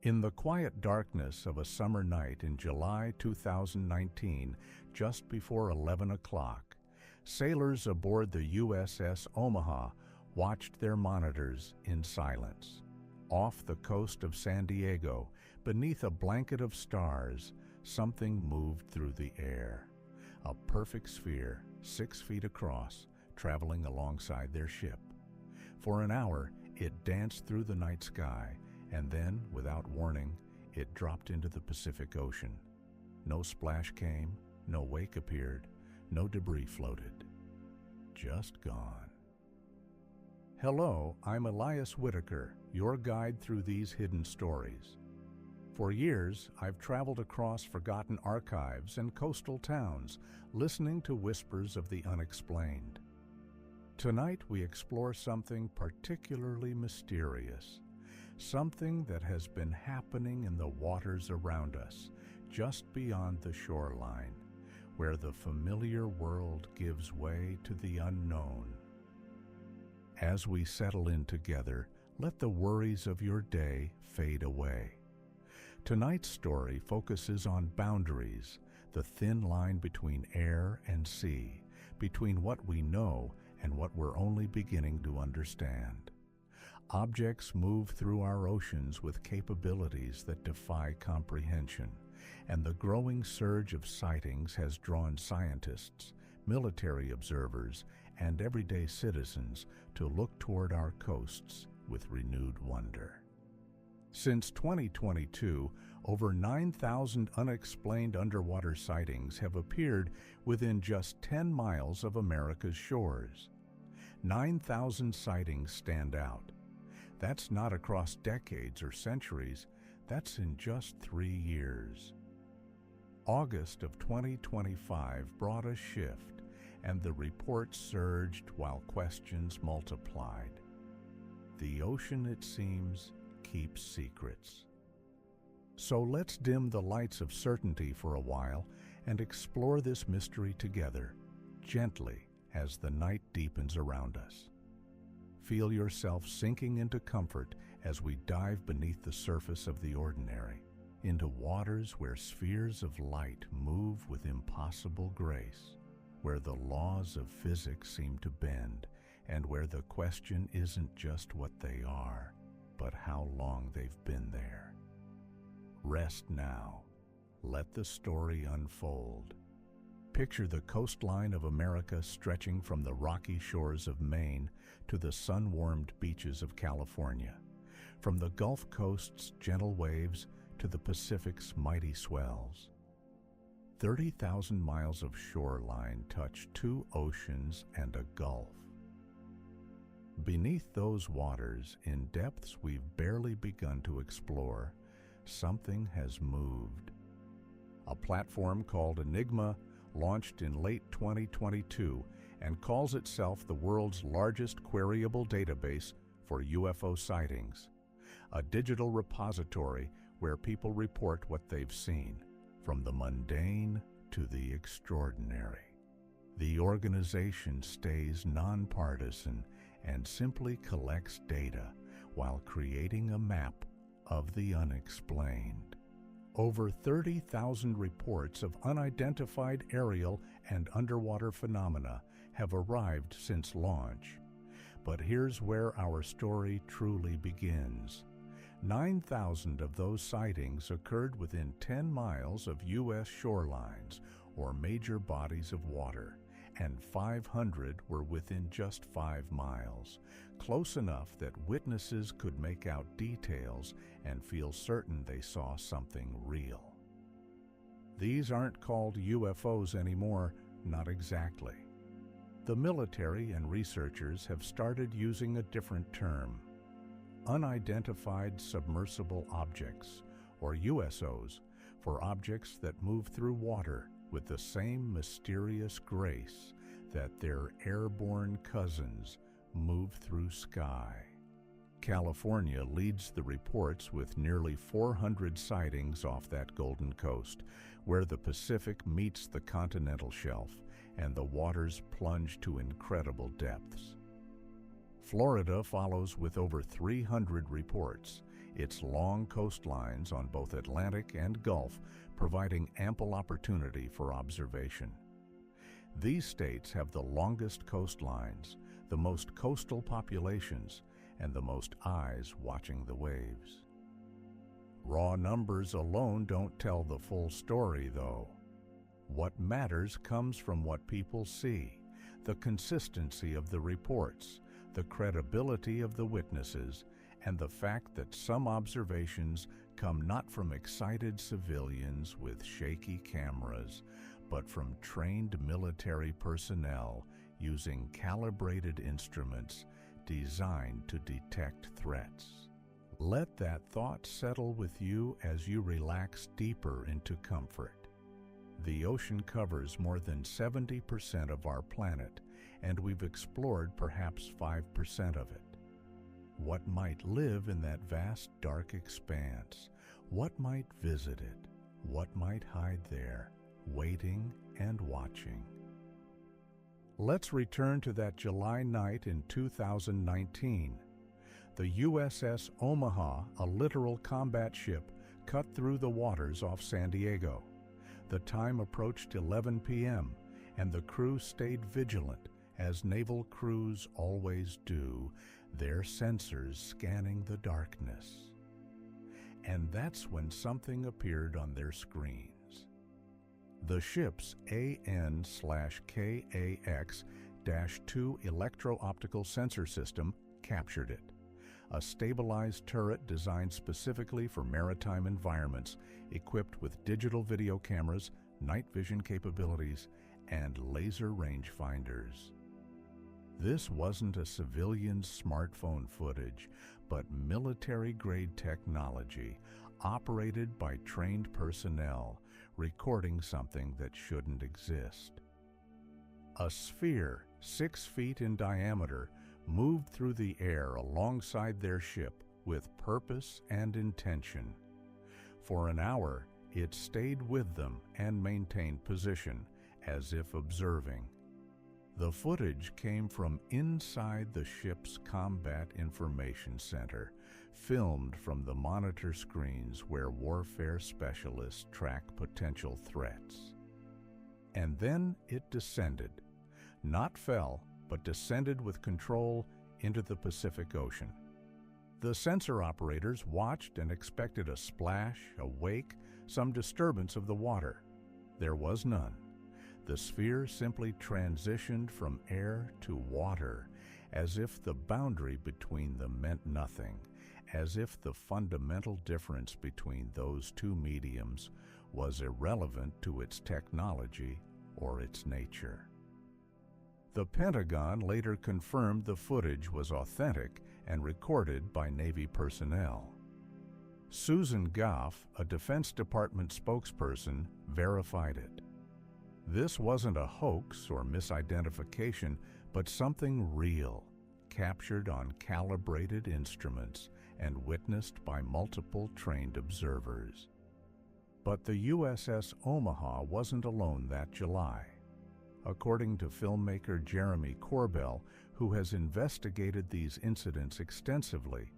In the quiet darkness of a summer night in July 2019, just before 11 o'clock, sailors aboard the USS Omaha watched their monitors in silence. Off the coast of San Diego, beneath a blanket of stars, something moved through the air. A perfect sphere, 6 feet across, traveling alongside their ship. For an hour, it danced through the night sky, and then, without warning, it dropped into the Pacific Ocean. No splash came, no wake appeared, no debris floated. Just gone. Hello, I'm Elias Whitaker, your guide through these hidden stories. For years, I've traveled across forgotten archives and coastal towns, listening to whispers of the unexplained. Tonight, we explore something particularly mysterious. Something that has been happening in the waters around us, just beyond the shoreline, where the familiar world gives way to the unknown. As we settle in together, let the worries of your day fade away. Tonight's story focuses on boundaries, the thin line between air and sea, between what we know and what we're only beginning to understand. Objects move through our oceans with capabilities that defy comprehension, and the growing surge of sightings has drawn scientists, military observers, and everyday citizens to look toward our coasts with renewed wonder. Since 2022, over 9,000 unexplained underwater sightings have appeared within just 10 miles of America's shores. 9,000 sightings stand out. That's not across decades or centuries, that's in just 3 years. August of 2025 brought a shift, and the reports surged while questions multiplied. The ocean, it seems, keeps secrets. So let's dim the lights of certainty for a while and explore this mystery together, gently as the night deepens around us. Feel yourself sinking into comfort as we dive beneath the surface of the ordinary, into waters where spheres of light move with impossible grace, where the laws of physics seem to bend, and where the question isn't just what they are, but how long they've been there. Rest now. Let the story unfold. Picture the coastline of America stretching from the rocky shores of Maine to the sun-warmed beaches of California, from the Gulf Coast's gentle waves to the Pacific's mighty swells. 30,000 miles of shoreline touch 2 oceans and a gulf. Beneath those waters, in depths we've barely begun to explore, something has moved. A platform called Enigma launched in late 2022 and calls itself the world's largest queryable database for UFO sightings, a digital repository where people report what they've seen, from the mundane to the extraordinary. The organization stays nonpartisan and simply collects data while creating a map of the unexplained. Over 30,000 reports of unidentified aerial and underwater phenomena have arrived since launch. But here's where our story truly begins. 9,000 of those sightings occurred within 10 miles of U.S. shorelines or major bodies of water, and 500 were within just 5 miles, close enough that witnesses could make out details and feel certain they saw something real. These aren't called UFOs anymore, not exactly. The military and researchers have started using a different term: unidentified submersible objects, or USOs, for objects that move through water with the same mysterious grace that their airborne cousins move through sky. California leads the reports with nearly 400 sightings off that Golden Coast, where the Pacific meets the continental shelf and the waters plunge to incredible depths. Florida follows with over 300 reports, its long coastlines on both Atlantic and Gulf providing ample opportunity for observation. These states have the longest coastlines, the most coastal populations, and the most eyes watching the waves. Raw numbers alone don't tell the full story, though. What matters comes from what people see, the consistency of the reports, the credibility of the witnesses, and the fact that some observations come not from excited civilians with shaky cameras, but from trained military personnel using calibrated instruments designed to detect threats. Let that thought settle with you as you relax deeper into comfort. The ocean covers more than 70% of our planet, and we've explored perhaps 5% of it. What might live in that vast dark expanse? What might visit it? What might hide there, waiting and watching? Let's return to that July night in 2019. The USS Omaha, a littoral combat ship, cut through the waters off San Diego. The time approached 11 p.m., and the crew stayed vigilant, as naval crews always do, their sensors scanning the darkness. And that's when something appeared on their screens. The ship's AN/KAX-2 electro-optical sensor system captured it, a stabilized turret designed specifically for maritime environments, equipped with digital video cameras, night vision capabilities, and laser rangefinders. This wasn't a civilian's smartphone footage, but military-grade technology operated by trained personnel, recording something that shouldn't exist. A sphere 6 feet in diameter moved through the air alongside their ship with purpose and intention. For an hour, it stayed with them and maintained position, as if observing. The footage came from inside the ship's Combat Information Center, filmed from the monitor screens where warfare specialists track potential threats. And then it descended. Not fell, but descended with control into the Pacific Ocean. The sensor operators watched and expected a splash, a wake, some disturbance of the water. There was none. The sphere simply transitioned from air to water, as if the boundary between them meant nothing, as if the fundamental difference between those two mediums was irrelevant to its technology or its nature. The Pentagon later confirmed the footage was authentic and recorded by Navy personnel. Susan Goff, a Defense Department spokesperson, verified it. This wasn't a hoax or misidentification, but something real, captured on calibrated instruments and witnessed by multiple trained observers. But the USS Omaha wasn't alone that July. According to filmmaker Jeremy Corbell, who has investigated these incidents extensively,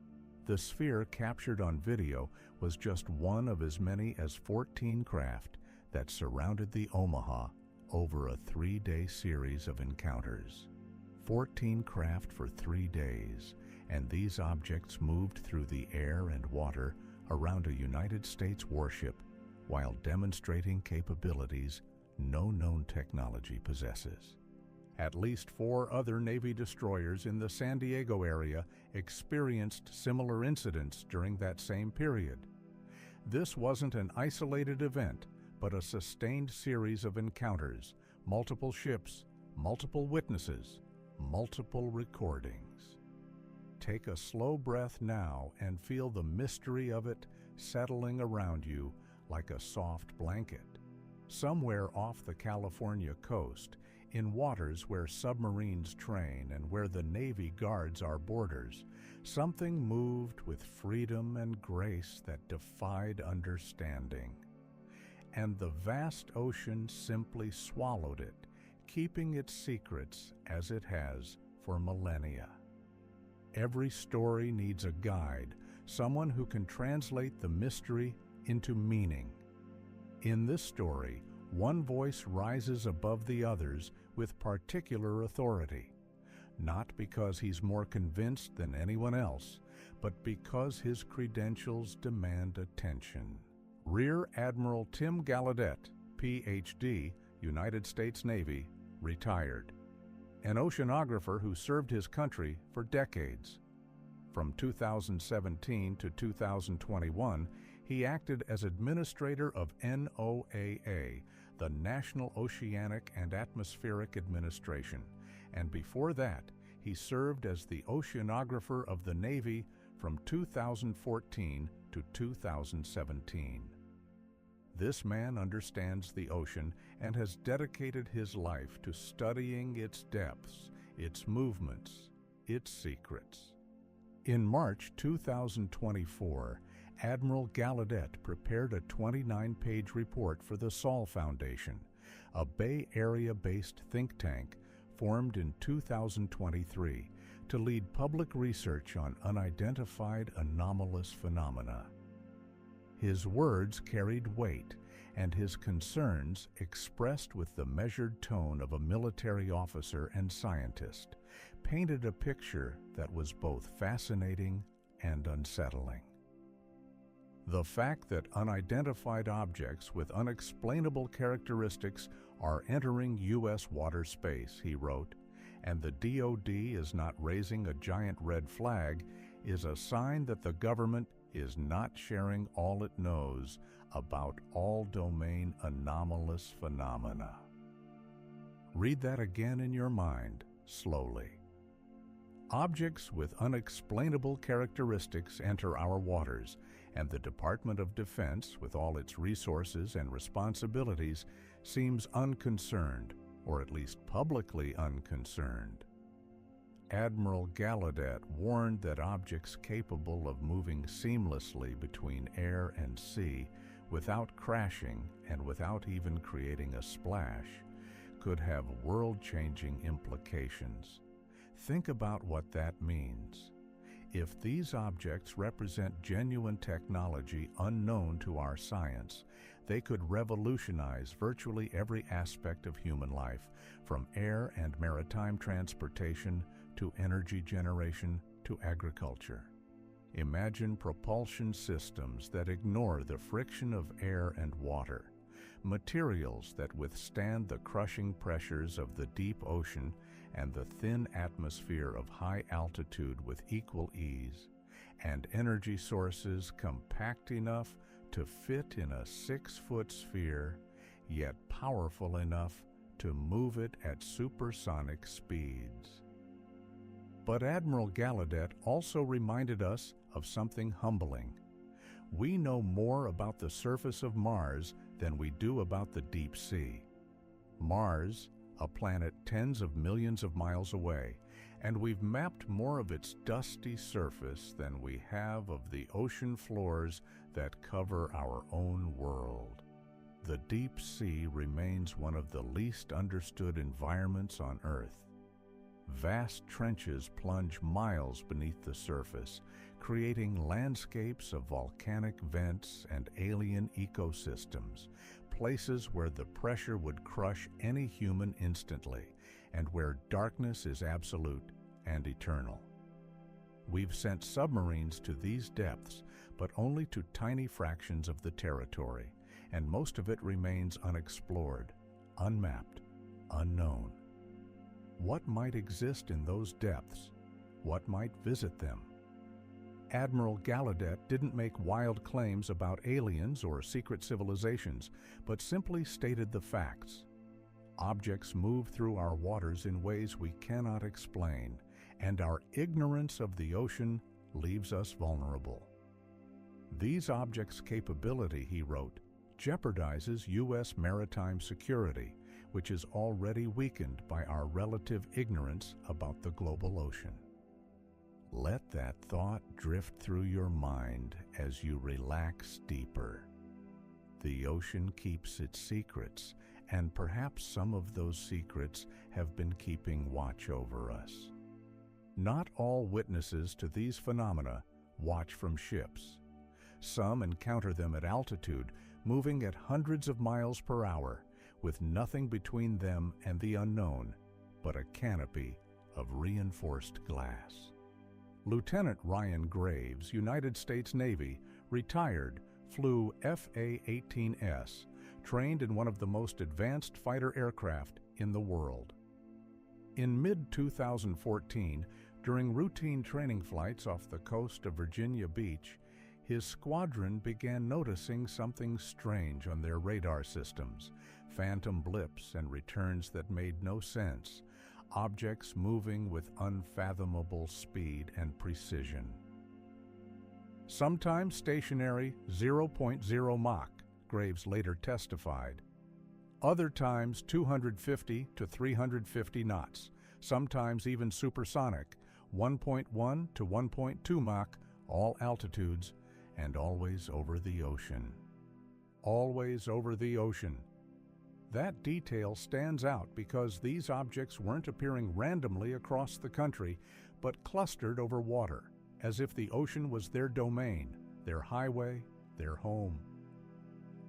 the sphere captured on video was just one of as many as 14 craft that surrounded the Omaha over a 3-day series of encounters. 14 craft for 3 days, and these objects moved through the air and water around a United States warship while demonstrating capabilities no known technology possesses. At least 4 other Navy destroyers in the San Diego area experienced similar incidents during that same period. This wasn't an isolated event, but a sustained series of encounters, multiple ships, multiple witnesses, multiple recordings. Take a slow breath now and feel the mystery of it settling around you like a soft blanket. Somewhere off the California coast, in waters where submarines train and where the Navy guards our borders, something moved with freedom and grace that defied understanding. And the vast ocean simply swallowed it, keeping its secrets as it has for millennia. Every story needs a guide, someone who can translate the mystery into meaning. In this story, one voice rises above the others with particular authority, not because he's more convinced than anyone else, but because his credentials demand attention. Rear Admiral Tim Gallaudet, Ph.D., United States Navy, retired. An oceanographer who served his country for decades. From 2017 to 2021, he acted as administrator of NOAA, the National Oceanic and Atmospheric Administration, and before that, he served as the oceanographer of the Navy from 2014 to 2017. This man understands the ocean and has dedicated his life to studying its depths, its movements, its secrets. In March 2024, Admiral Gallaudet prepared a 29-page report for the Sol Foundation, a Bay Area-based think tank formed in 2023 to lead public research on unidentified anomalous phenomena. His words carried weight, and his concerns, expressed with the measured tone of a military officer and scientist, painted a picture that was both fascinating and unsettling. The fact that unidentified objects with unexplainable characteristics are entering U.S. water space, he wrote, and the DoD is not raising a giant red flag, is a sign that the government is not sharing all it knows about all-domain anomalous phenomena. Read that again in your mind, slowly. Objects with unexplainable characteristics enter our waters, and the Department of Defense, with all its resources and responsibilities, seems unconcerned, or at least publicly unconcerned. Admiral Gallaudet warned that objects capable of moving seamlessly between air and sea without crashing and without even creating a splash could have world-changing implications. Think about what that means. If these objects represent genuine technology unknown to our science, they could revolutionize virtually every aspect of human life, from air and maritime transportation to energy generation to agriculture. Imagine propulsion systems that ignore the friction of air and water, materials that withstand the crushing pressures of the deep ocean and the thin atmosphere of high altitude with equal ease, and energy sources compact enough to fit in a 6-foot sphere, yet powerful enough to move it at supersonic speeds. But Admiral Gallaudet also reminded us of something humbling. We know more about the surface of Mars than we do about the deep sea. Mars, a planet tens of millions of miles away, and we've mapped more of its dusty surface than we have of the ocean floors that cover our own world. The deep sea remains one of the least understood environments on Earth. Vast trenches plunge miles beneath the surface, creating landscapes of volcanic vents and alien ecosystems, places where the pressure would crush any human instantly, and where darkness is absolute and eternal. We've sent submarines to these depths, but only to tiny fractions of the territory, and most of it remains unexplored, unmapped, unknown. What might exist in those depths? What might visit them? Admiral Gallaudet didn't make wild claims about aliens or secret civilizations, but simply stated the facts. Objects move through our waters in ways we cannot explain, and our ignorance of the ocean leaves us vulnerable. These objects' capability, he wrote, jeopardizes U.S. maritime security, which is already weakened by our relative ignorance about the global ocean. Let that thought drift through your mind as you relax deeper. The ocean keeps its secrets, and perhaps some of those secrets have been keeping watch over us. Not all witnesses to these phenomena watch from ships. Some encounter them at altitude, moving at hundreds of miles per hour, with nothing between them and the unknown but a canopy of reinforced glass. Lieutenant Ryan Graves, United States Navy, retired, flew FA-18S, trained in one of the most advanced fighter aircraft in the world. In mid-2014, during routine training flights off the coast of Virginia Beach, his squadron began noticing something strange on their radar systems, phantom blips and returns that made no sense, objects moving with unfathomable speed and precision. Sometimes stationary 0.0 Mach, Graves later testified. Other times 250 to 350 knots, sometimes even supersonic, 1.1 to 1.2 Mach, all altitudes, and always over the ocean. Always over the ocean. That detail stands out because these objects weren't appearing randomly across the country, but clustered over water, as if the ocean was their domain, their highway, their home.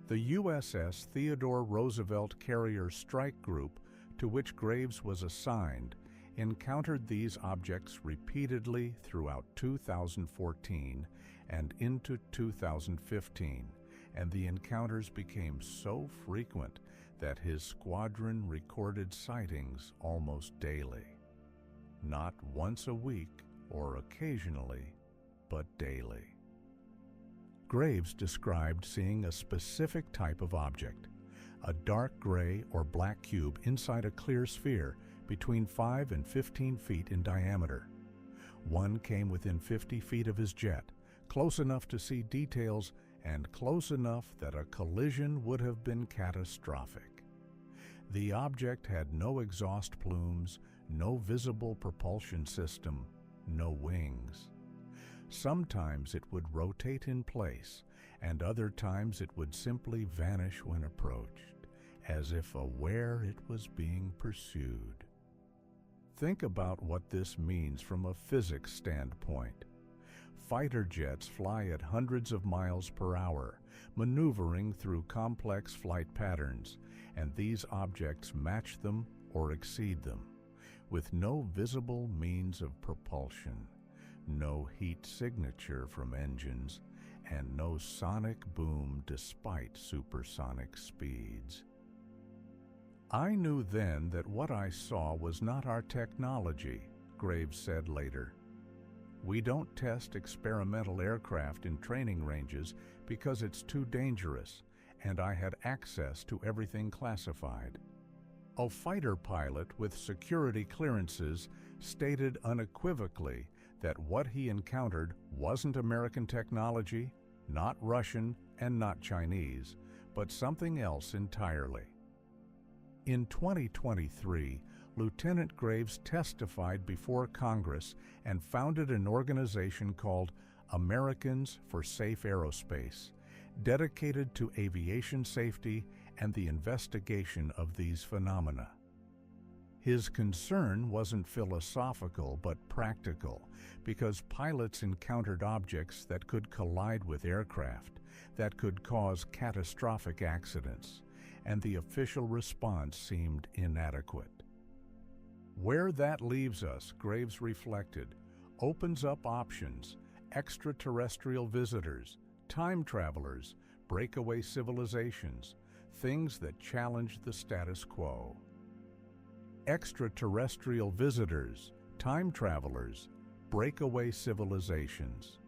The USS Theodore Roosevelt Carrier Strike Group, to which Graves was assigned, encountered these objects repeatedly throughout 2014 and into 2015, and the encounters became so frequent that his squadron recorded sightings almost daily. Not once a week or occasionally, but daily. Graves described seeing a specific type of object, a dark gray or black cube inside a clear sphere between 5 and 15 feet in diameter. One came within 50 feet of his jet, close enough to see details and close enough that a collision would have been catastrophic. The object had no exhaust plumes, no visible propulsion system, no wings. Sometimes it would rotate in place, and other times it would simply vanish when approached, as if aware it was being pursued. Think about what this means from a physics standpoint. Fighter jets fly at hundreds of miles per hour, maneuvering through complex flight patterns, and these objects match them or exceed them, with no visible means of propulsion, no heat signature from engines, and no sonic boom despite supersonic speeds. I knew then that what I saw was not our technology, Graves said later. We don't test experimental aircraft in training ranges because it's too dangerous, and I had access to everything classified. A fighter pilot with security clearances stated unequivocally that what he encountered wasn't American technology, not Russian, and not Chinese, but something else entirely. In 2023, Lieutenant Graves testified before Congress and founded an organization called Americans for Safe Aerospace, dedicated to aviation safety and the investigation of these phenomena. His concern wasn't philosophical but practical, because pilots encountered objects that could collide with aircraft, that could cause catastrophic accidents, and the official response seemed inadequate. Where that leaves us, Graves reflected, opens up options: extraterrestrial visitors, time travelers, breakaway civilizations, things that challenge the status quo. Extraterrestrial visitors, time travelers, breakaway civilizations.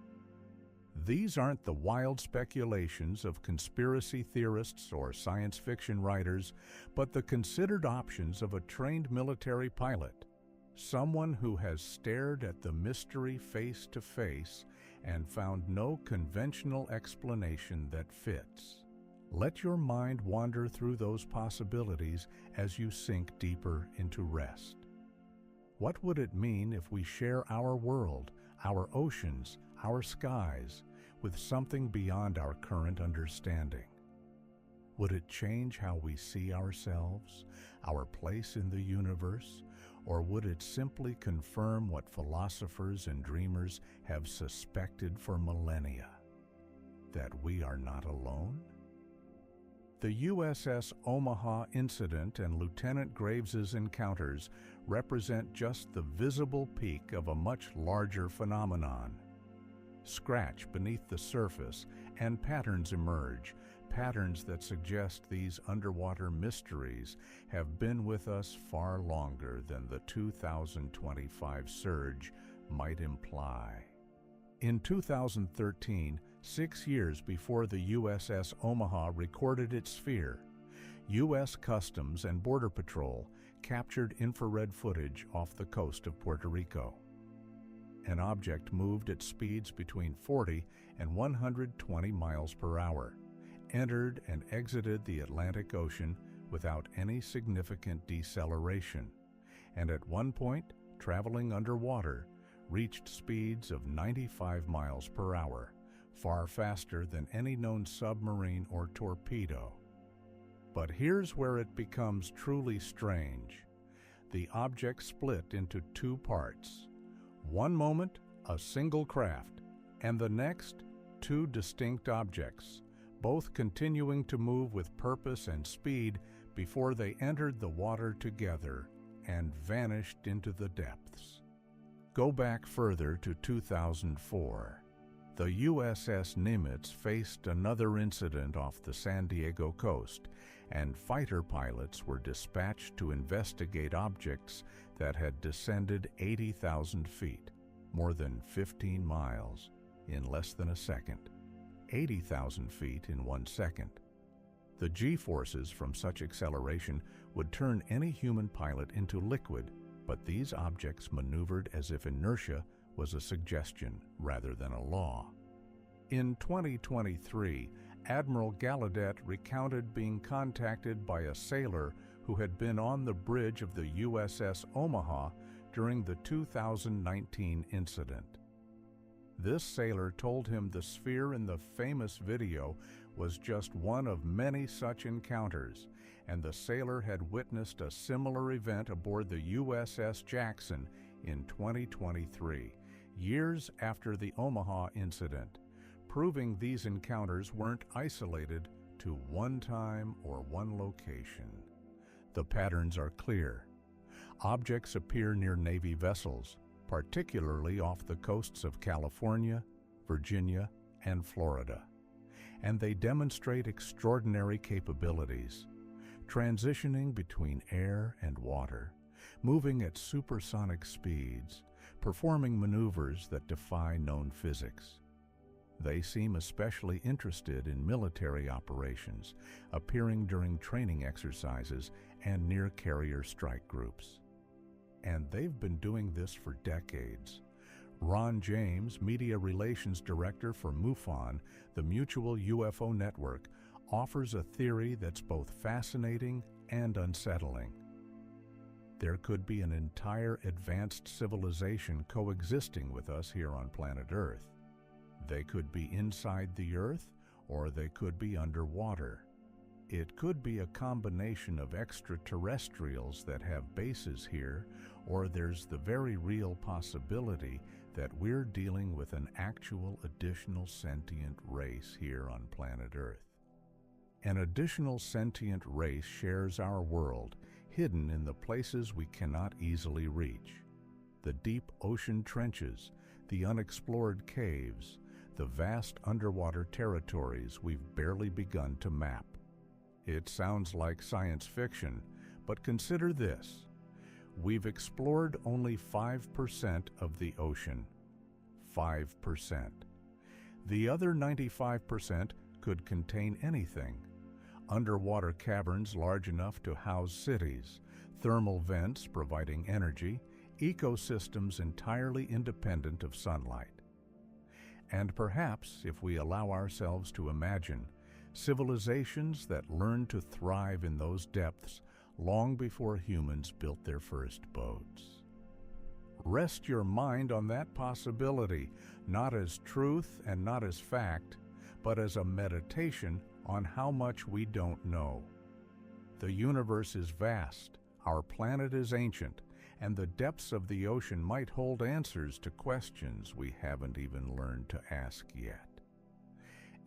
These aren't the wild speculations of conspiracy theorists or science fiction writers, but the considered options of a trained military pilot, someone who has stared at the mystery face to face and found no conventional explanation that fits. Let your mind wander through those possibilities as you sink deeper into rest. What would it mean if we share our world, our oceans, our skies, with something beyond our current understanding? Would it change how we see ourselves, our place in the universe, Or would it simply confirm what philosophers and dreamers have suspected for millennia? That we are not alone? The USS Omaha incident and Lieutenant Graves's encounters represent just the visible peak of a much larger phenomenon. Scratch beneath the surface and patterns emerge, patterns that suggest these underwater mysteries have been with us far longer than the 2025 surge might imply. In 2013, 6 years before the USS Omaha recorded its sphere, U.S. Customs and Border Patrol captured infrared footage off the coast of Puerto Rico. An object moved at speeds between 40 and 120 miles per hour, entered and exited the Atlantic Ocean without any significant deceleration, and at one point, traveling underwater, reached speeds of 95 miles per hour, far faster than any known submarine or torpedo. But here's where it becomes truly strange. The object split into two parts. One moment, a single craft, and the next, two distinct objects, both continuing to move with purpose and speed before they entered the water together and vanished into the depths. Go back further to 2004. The USS Nimitz faced another incident off the San Diego coast, and fighter pilots were dispatched to investigate objects that had descended 80,000 feet, more than 15 miles, in less than a second. 80,000 feet in 1 second. The G-forces from such acceleration would turn any human pilot into liquid, but these objects maneuvered as if inertia was a suggestion rather than a law. In 2023, Admiral Gallaudet recounted being contacted by a sailor who had been on the bridge of the USS Omaha during the 2019 incident. This sailor told him the sphere in the famous video was just one of many such encounters, and the sailor had witnessed a similar event aboard the USS Jackson in 2023, years after the Omaha incident, proving these encounters weren't isolated to one time or one location. The patterns are clear. Objects appear near Navy vessels, particularly off the coasts of California, Virginia, and Florida, and they demonstrate extraordinary capabilities, transitioning between air and water, moving at supersonic speeds, performing maneuvers that defy known physics. They seem especially interested in military operations, appearing during training exercises and near carrier strike groups. And they've been doing this for decades. Ron James, Media Relations Director for MUFON, the Mutual UFO Network, offers a theory that's both fascinating and unsettling. There could be an entire advanced civilization coexisting with us here on planet Earth. They could be inside the Earth, or they could be underwater. It could be a combination of extraterrestrials that have bases here, or there's the very real possibility that we're dealing with an actual additional sentient race here on planet Earth. An additional sentient race shares our world, hidden in the places we cannot easily reach. The deep ocean trenches, the unexplored caves, the vast underwater territories we've barely begun to map. It sounds like science fiction, but consider this. We've explored only 5% of the ocean. 5%. The other 95% could contain anything. Underwater caverns large enough to house cities, thermal vents providing energy, ecosystems entirely independent of sunlight. And perhaps, if we allow ourselves to imagine, civilizations that learned to thrive in those depths long before humans built their first boats. Rest your mind on that possibility, not as truth and not as fact, but as a meditation on how much we don't know. The universe is vast, our planet is ancient, and the depths of the ocean might hold answers to questions we haven't even learned to ask yet.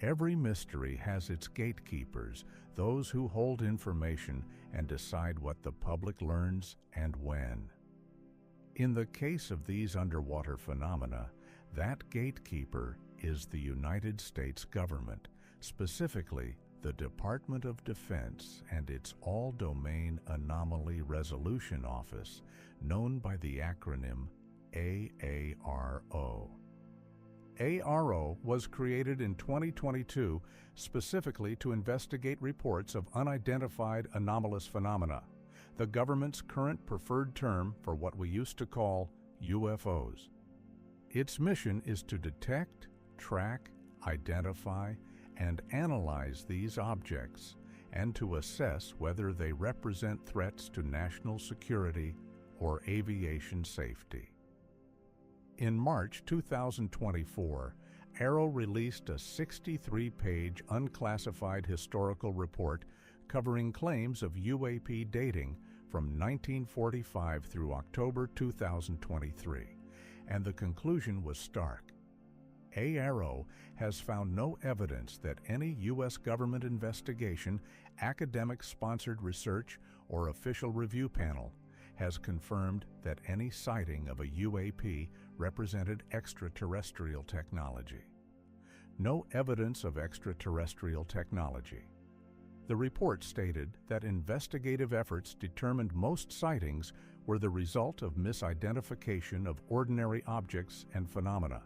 Every mystery has its gatekeepers, those who hold information and decide what the public learns and when. In the case of these underwater phenomena, that gatekeeper is the United States government, specifically the Department of Defense and its All-Domain Anomaly Resolution Office, known by the acronym AARO. AARO was created in 2022 specifically to investigate reports of unidentified anomalous phenomena, the government's current preferred term for what we used to call UFOs. Its mission is to detect, track, identify, and analyze these objects, and to assess whether they represent threats to national security or aviation safety. In March 2024, AARO released a 63-page unclassified historical report covering claims of UAP dating from 1945 through October 2023, and the conclusion was stark. AARO has found no evidence that any U.S. government investigation, academic-sponsored research, or official review panel has confirmed that any sighting of a UAP represented extraterrestrial technology. No evidence of extraterrestrial technology. The report stated that investigative efforts determined most sightings were the result of misidentification of ordinary objects and phenomena.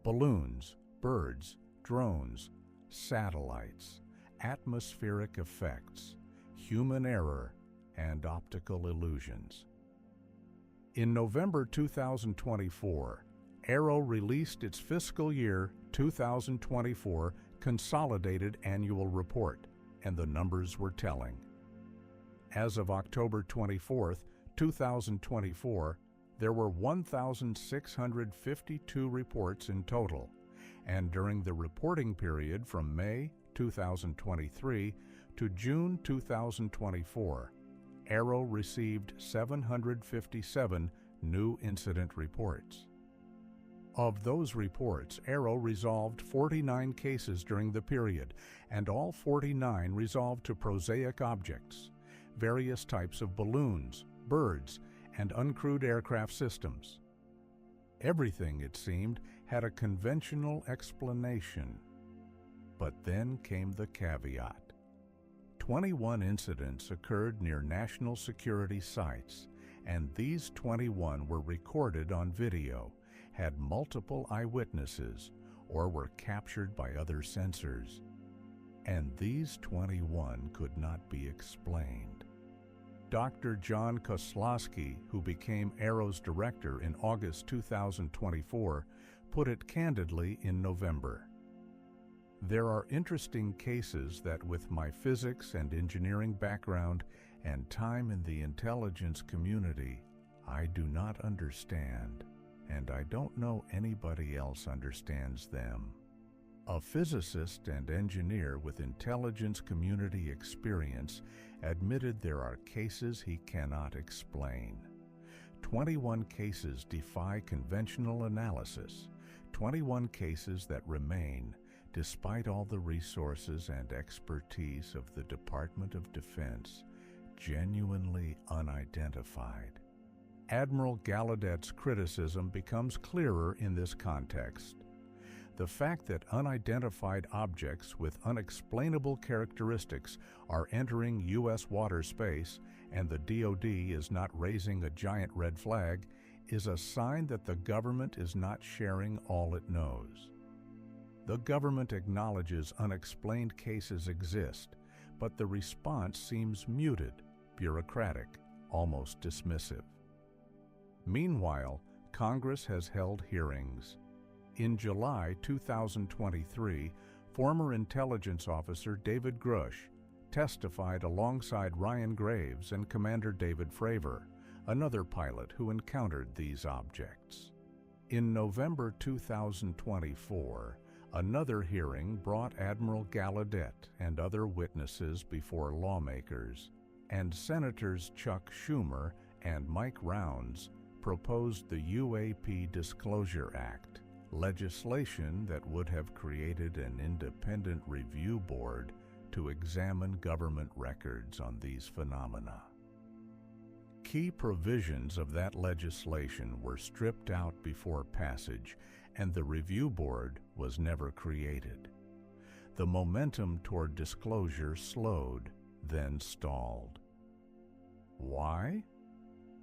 Balloons, birds, drones, satellites, atmospheric effects, human error, and optical illusions. In November 2024, AARO released its fiscal year 2024 consolidated annual report, and the numbers were telling. As of October 24, 2024, there were 1,652 reports in total, and during the reporting period from May 2023 to June 2024, AARO received 757 new incident reports. Of those reports, AARO resolved 49 cases during the period, and all 49 resolved to prosaic objects, various types of balloons, birds, and uncrewed aircraft systems. Everything, it seemed, had a conventional explanation. But then came the caveat. 21 incidents occurred near national security sites, and these 21 were recorded on video, had multiple eyewitnesses, or were captured by other sensors. And these 21 could not be explained. Dr. John Koslowski, who became AARO's director in August 2024, put it candidly in November. There are interesting cases that, with my physics and engineering background and time in the intelligence community, I do not understand, and I don't know anybody else understands them. A physicist and engineer with intelligence community experience admitted there are cases he cannot explain. 21 cases defy conventional analysis, 21 cases that remain, despite all the resources and expertise of the Department of Defense, genuinely unidentified. Admiral Gallaudet's criticism becomes clearer in this context. The fact that unidentified objects with unexplainable characteristics are entering U.S. water space and the DoD is not raising a giant red flag is a sign that the government is not sharing all it knows. The government acknowledges unexplained cases exist, but the response seems muted, bureaucratic, almost dismissive. Meanwhile, Congress has held hearings. In July 2023, former intelligence officer David Grush testified alongside Ryan Graves and Commander David Fravor, another pilot who encountered these objects. In November 2024, another hearing brought Admiral Gallaudet and other witnesses before lawmakers, and Senators Chuck Schumer and Mike Rounds proposed the UAP Disclosure Act, legislation that would have created an independent review board to examine government records on these phenomena. Key provisions of that legislation were stripped out before passage, and the review board was never created. The momentum toward disclosure slowed, then stalled. Why?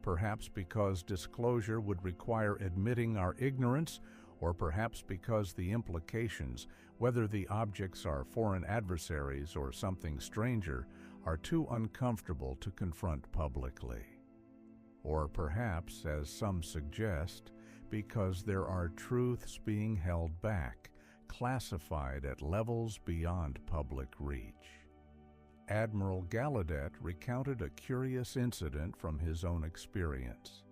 Perhaps because disclosure would require admitting our ignorance, or perhaps because the implications, whether the objects are foreign adversaries or something stranger, are too uncomfortable to confront publicly. Or perhaps, as some suggest, because there are truths being held back, classified at levels beyond public reach. Admiral Gallaudet recounted a curious incident from his own experience.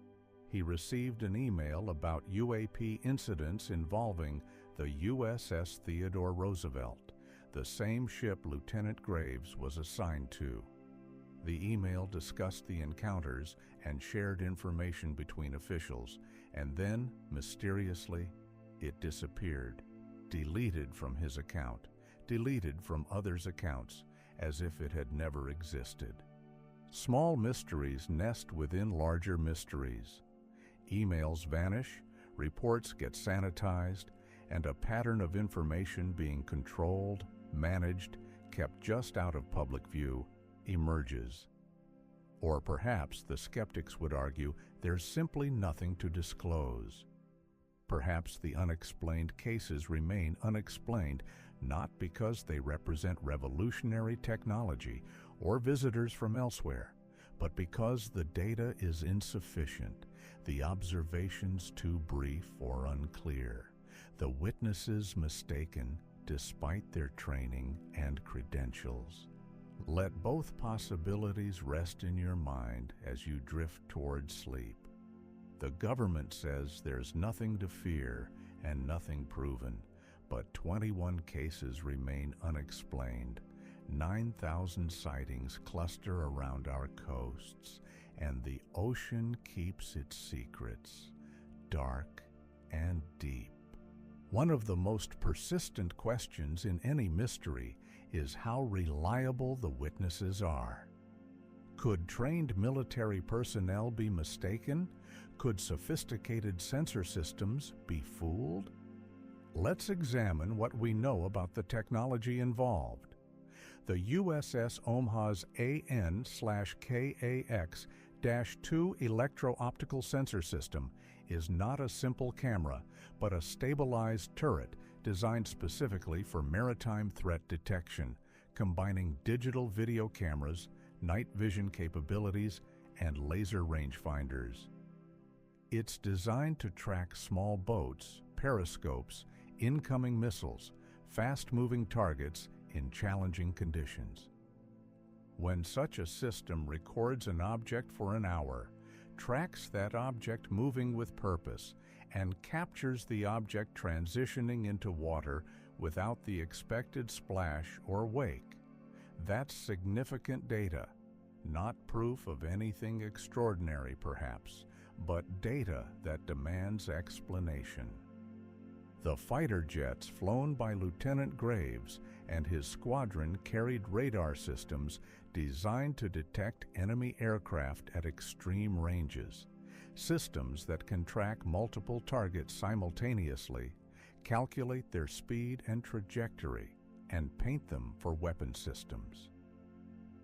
He received an email about UAP incidents involving the USS Theodore Roosevelt, the same ship Lieutenant Graves was assigned to. The email discussed the encounters and shared information between officials, and then, mysteriously, it disappeared, deleted from his account, deleted from others' accounts, as if it had never existed. Small mysteries nest within larger mysteries. Emails vanish, reports get sanitized, and a pattern of information being controlled, managed, kept just out of public view emerges. Or perhaps, the skeptics would argue, there's simply nothing to disclose. Perhaps the unexplained cases remain unexplained, not because they represent revolutionary technology or visitors from elsewhere, but because the data is insufficient, the observations too brief or unclear, the witnesses mistaken despite their training and credentials. Let both possibilities rest in your mind as you drift toward sleep. The government says there's nothing to fear and nothing proven, but 21 cases remain unexplained. 9,000 sightings cluster around our coasts, and the ocean keeps its secrets, dark and deep. One of the most persistent questions in any mystery is how reliable the witnesses are. Could trained military personnel be mistaken? Could sophisticated sensor systems be fooled? Let's examine what we know about the technology involved. The USS Omaha's AN/KAX-2 electro-optical sensor system is not a simple camera, but a stabilized turret designed specifically for maritime threat detection, combining digital video cameras, night vision capabilities, and laser rangefinders. It's designed to track small boats, periscopes, incoming missiles, fast-moving targets in challenging conditions. When such a system records an object for an hour, tracks that object moving with purpose, and captures the object transitioning into water without the expected splash or wake, that's significant data, not proof of anything extraordinary perhaps, but data that demands explanation. The fighter jets flown by Lieutenant Graves and his squadron carried radar systems designed to detect enemy aircraft at extreme ranges, systems that can track multiple targets simultaneously, calculate their speed and trajectory, and paint them for weapon systems.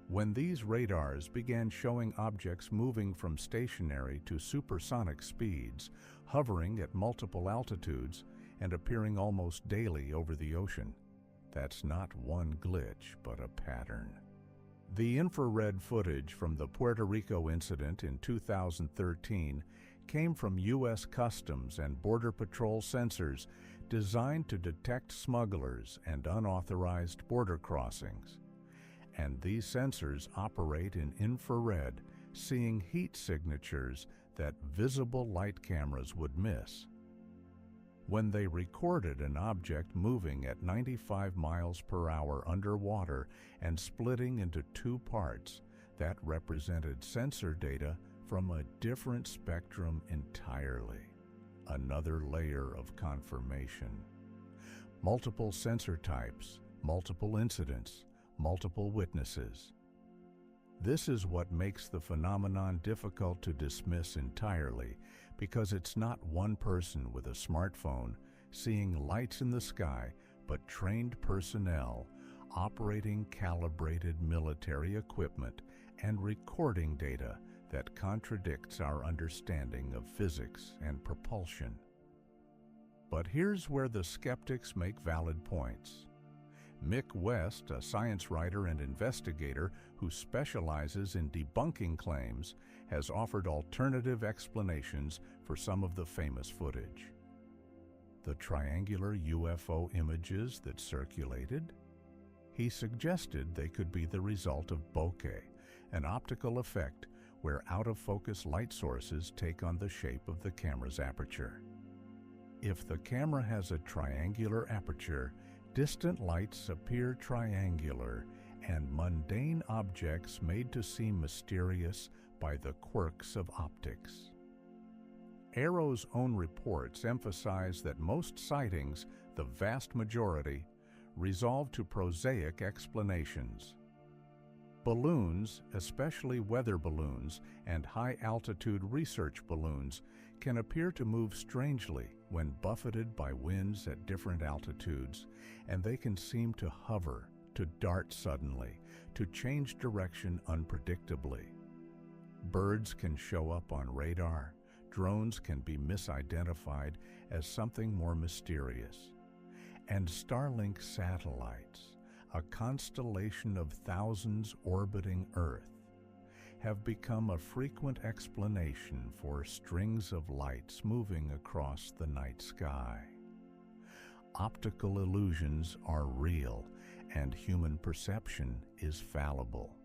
When these radars began showing objects moving from stationary to supersonic speeds, hovering at multiple altitudes, and appearing almost daily over the ocean, that's not one glitch, but a pattern. The infrared footage from the Puerto Rico incident in 2013 came from U.S. Customs and Border Patrol sensors designed to detect smugglers and unauthorized border crossings. And these sensors operate in infrared, seeing heat signatures that visible light cameras would miss. When they recorded an object moving at 95 miles per hour underwater and splitting into two parts, that represented sensor data from a different spectrum entirely. Another layer of confirmation. Multiple sensor types, multiple incidents, multiple witnesses. This is what makes the phenomenon difficult to dismiss entirely, because it's not one person with a smartphone seeing lights in the sky, but trained personnel operating calibrated military equipment and recording data that contradicts our understanding of physics and propulsion. But here's where the skeptics make valid points. Mick West, a science writer and investigator who specializes in debunking claims, has offered alternative explanations for some of the famous footage. The triangular UFO images that circulated? He suggested they could be the result of bokeh, an optical effect where out-of-focus light sources take on the shape of the camera's aperture. If the camera has a triangular aperture, distant lights appear triangular and mundane objects made to seem mysterious by the quirks of optics. AARO's own reports emphasize that most sightings, the vast majority, resolve to prosaic explanations. Balloons, especially weather balloons and high-altitude research balloons, can appear to move strangely when buffeted by winds at different altitudes, and they can seem to hover, to dart suddenly, to change direction unpredictably. Birds can show up on radar. Drones can be misidentified as something more mysterious. And Starlink satellites, a constellation of thousands orbiting Earth, have become a frequent explanation for strings of lights moving across the night sky. Optical illusions are real, and human perception is fallible.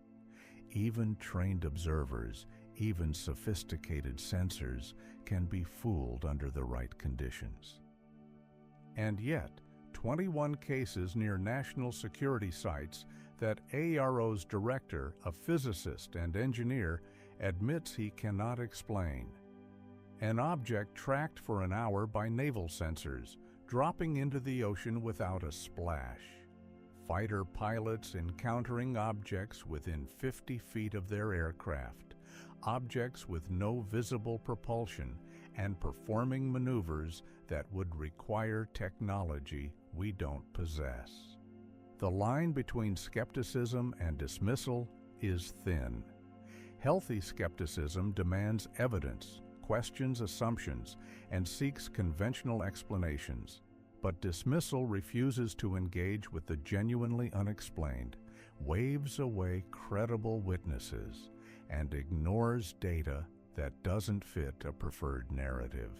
Even trained observers, even sophisticated sensors, can be fooled under the right conditions. And yet, 21 cases near national security sites that AARO's director, a physicist and engineer, admits he cannot explain. An object tracked for an hour by naval sensors, dropping into the ocean without a splash. Fighter pilots encountering objects within 50 feet of their aircraft, objects with no visible propulsion, and performing maneuvers that would require technology we don't possess. The line between skepticism and dismissal is thin. Healthy skepticism demands evidence, questions assumptions, and seeks conventional explanations. But dismissal refuses to engage with the genuinely unexplained, waves away credible witnesses, and ignores data that doesn't fit a preferred narrative.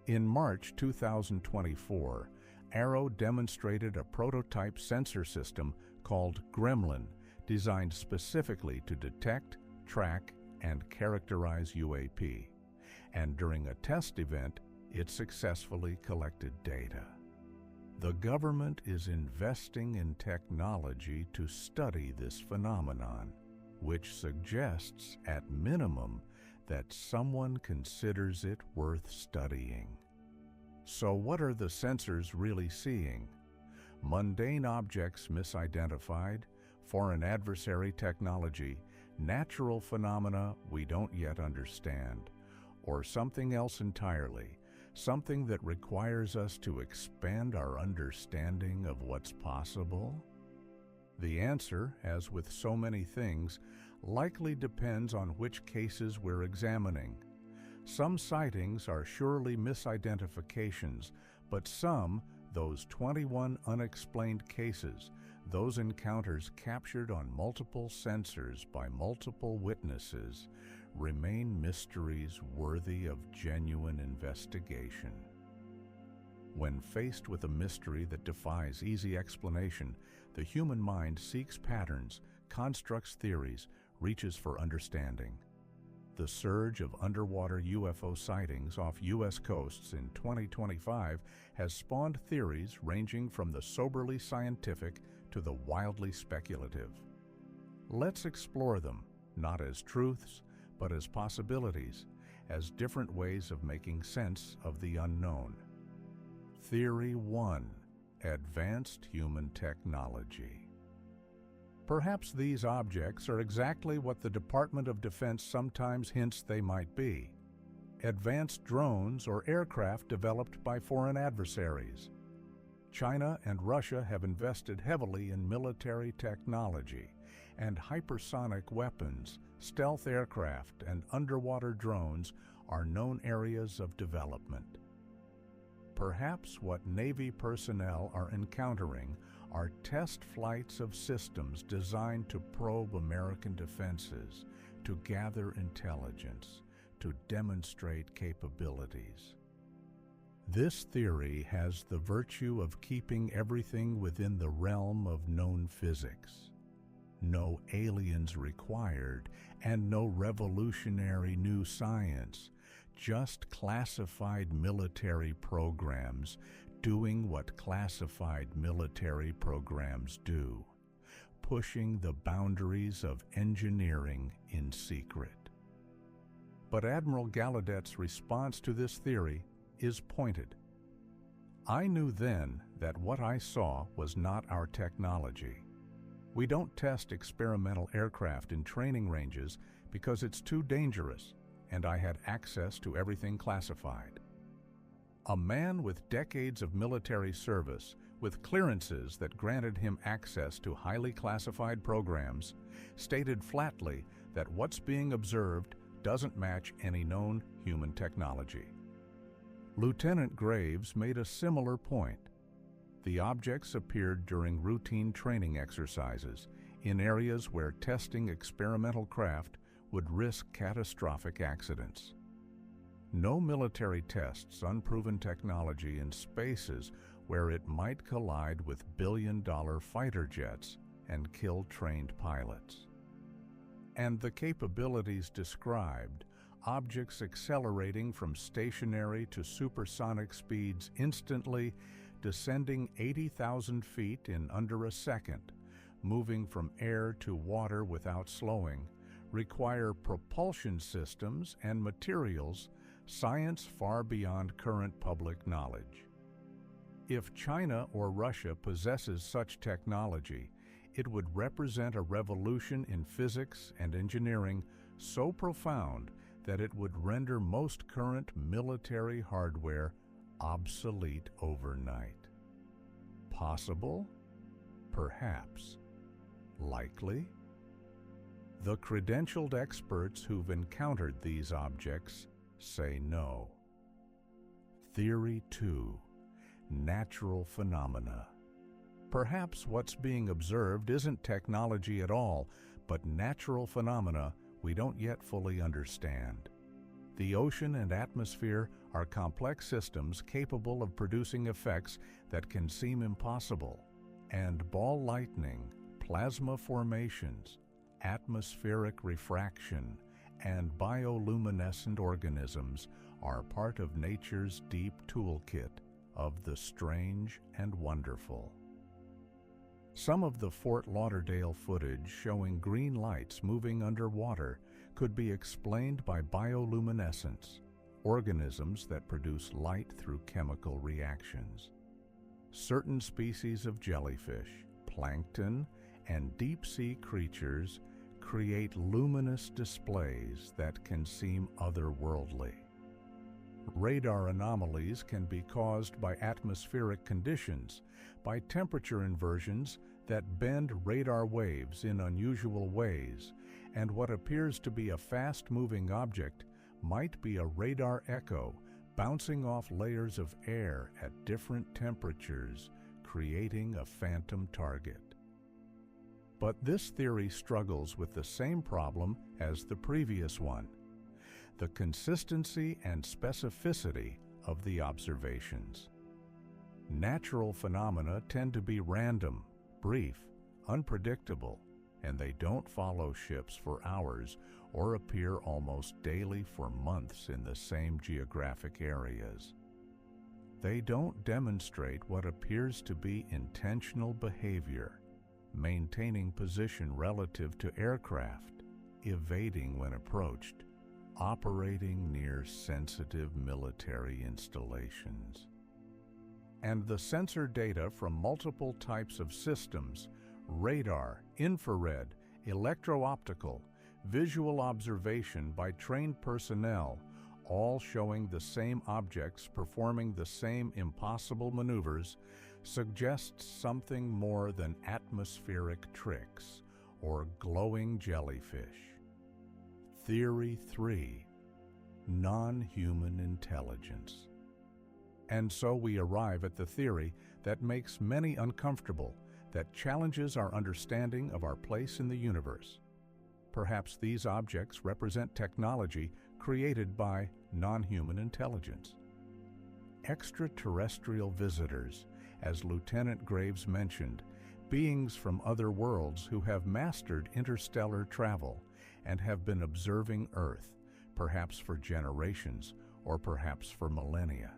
In March 2024, AARO demonstrated a prototype sensor system called Gremlin, designed specifically to detect, track, and characterize UAP. And during a test event, it successfully collected data. The government is investing in technology to study this phenomenon, which suggests, at minimum, that someone considers it worth studying. So what are the sensors really seeing? Mundane objects misidentified, foreign adversary technology, natural phenomena we don't yet understand, or something else entirely, something that requires us to expand our understanding of what's possible? The answer, as with so many things, likely depends on which cases we're examining. Some sightings are surely misidentifications, but some, those 21 unexplained cases, those encounters captured on multiple sensors by multiple witnesses, remain mysteries worthy of genuine investigation. When faced with a mystery that defies easy explanation, the human mind seeks patterns, constructs theories, reaches for understanding. The surge of underwater UFO sightings off U.S. coasts in 2025 has spawned theories ranging from the soberly scientific to the wildly speculative. Let's explore them, not as truths, but as possibilities, as different ways of making sense of the unknown. Theory 1. Advanced human technology. Perhaps these objects are exactly what the Department of Defense sometimes hints they might be: advanced drones or aircraft developed by foreign adversaries. China and Russia have invested heavily in military technology, and hypersonic weapons, stealth aircraft, and underwater drones are known areas of development. Perhaps what Navy personnel are encountering are test flights of systems designed to probe American defenses, to gather intelligence, to demonstrate capabilities. This theory has the virtue of keeping everything within the realm of known physics. No aliens required, and no revolutionary new science, just classified military programs doing what classified military programs do, pushing the boundaries of engineering in secret. But Admiral Gallaudet's response to this theory is pointed. I knew then that what I saw was not our technology. We don't test experimental aircraft in training ranges because it's too dangerous, and I had access to everything classified. A man with decades of military service, with clearances that granted him access to highly classified programs, stated flatly that what's being observed doesn't match any known human technology. Lieutenant Graves made a similar point. The objects appeared during routine training exercises in areas where testing experimental craft would risk catastrophic accidents. No military tests unproven technology in spaces where it might collide with billion-dollar fighter jets and kill trained pilots. And the capabilities described, objects accelerating from stationary to supersonic speeds instantly, descending 80,000 feet in under a second, moving from air to water without slowing, require propulsion systems and materials, science far beyond current public knowledge. If China or Russia possesses such technology, it would represent a revolution in physics and engineering so profound that it would render most current military hardware obsolete overnight. Possible? Perhaps. Likely? The credentialed experts who've encountered these objects say no. Theory 2. Natural phenomena. Perhaps what's being observed isn't technology at all, but natural phenomena we don't yet fully understand. The ocean and atmosphere are complex systems capable of producing effects that can seem impossible, and ball lightning, plasma formations, atmospheric refraction, and bioluminescent organisms are part of nature's deep toolkit of the strange and wonderful. Some of the Fort Lauderdale footage showing green lights moving underwater could be explained by bioluminescence, organisms that produce light through chemical reactions. Certain species of jellyfish, plankton, and deep-sea creatures create luminous displays that can seem otherworldly. Radar anomalies can be caused by atmospheric conditions, by temperature inversions that bend radar waves in unusual ways, and what appears to be a fast-moving object might be a radar echo bouncing off layers of air at different temperatures, creating a phantom target. But this theory struggles with the same problem as the previous one: the consistency and specificity of the observations. Natural phenomena tend to be random, brief, unpredictable, and they don't follow ships for hours or appear almost daily for months in the same geographic areas. They don't demonstrate what appears to be intentional behavior, maintaining position relative to aircraft, evading when approached, operating near sensitive military installations. And the sensor data from multiple types of systems, radar, infrared, electro-optical, visual observation by trained personnel, all showing the same objects performing the same impossible maneuvers, suggests something more than atmospheric tricks or glowing jellyfish. Theory 3: non-human intelligence. And so we arrive at the theory that makes many uncomfortable, that challenges our understanding of our place in the universe. Perhaps these objects represent technology created by non-human intelligence. Extraterrestrial visitors, as Lieutenant Graves mentioned, beings from other worlds who have mastered interstellar travel and have been observing Earth, perhaps for generations or perhaps for millennia.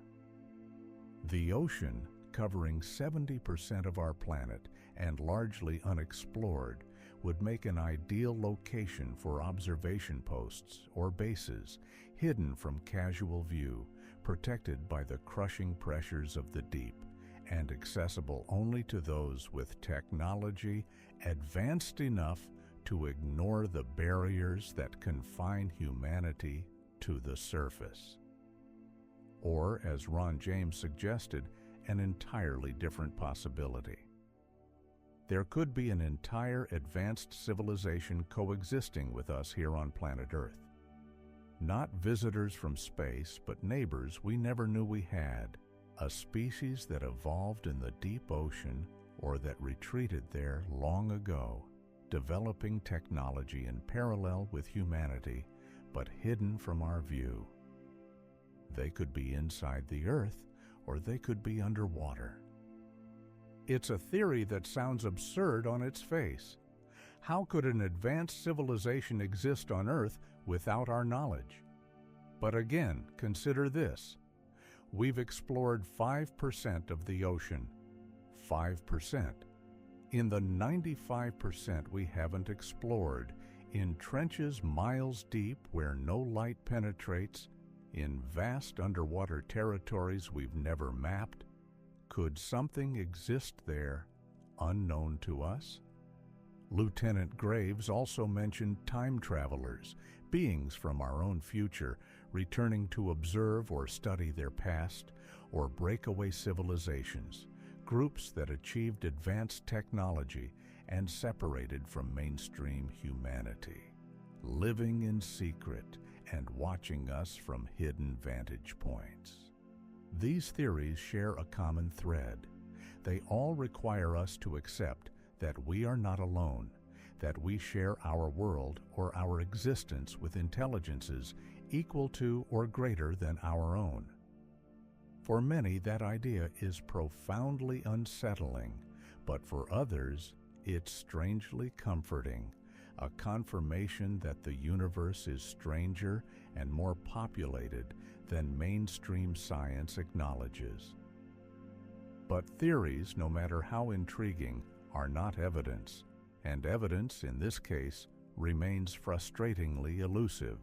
The ocean, covering 70% of our planet and largely unexplored, would make an ideal location for observation posts or bases, hidden from casual view, protected by the crushing pressures of the deep, and accessible only to those with technology advanced enough to ignore the barriers that confine humanity to the surface. Or, as Ron James suggested, an entirely different possibility. There could be an entire advanced civilization coexisting with us here on planet Earth. Not visitors from space, but neighbors we never knew we had, a species that evolved in the deep ocean or that retreated there long ago, developing technology in parallel with humanity, but hidden from our view. They could be inside the Earth, or they could be underwater. It's a theory that sounds absurd on its face. How could an advanced civilization exist on Earth without our knowledge? But again, consider this. We've explored 5% of the ocean. 5%. In the 95% we haven't explored, in trenches miles deep where no light penetrates, in vast underwater territories we've never mapped, could something exist there unknown to us? Lieutenant Graves also mentioned time travelers, beings from our own future, returning to observe or study their past, or breakaway civilizations, groups that achieved advanced technology and separated from mainstream humanity, living in secret and watching us from hidden vantage points. These theories share a common thread. They all require us to accept that we are not alone, that we share our world or our existence with intelligences equal to or greater than our own. For many, that idea is profoundly unsettling, but for others, it's strangely comforting, a confirmation that the universe is stranger and more populated than mainstream science acknowledges. But theories, no matter how intriguing, are not evidence, and evidence, in this case, remains frustratingly elusive.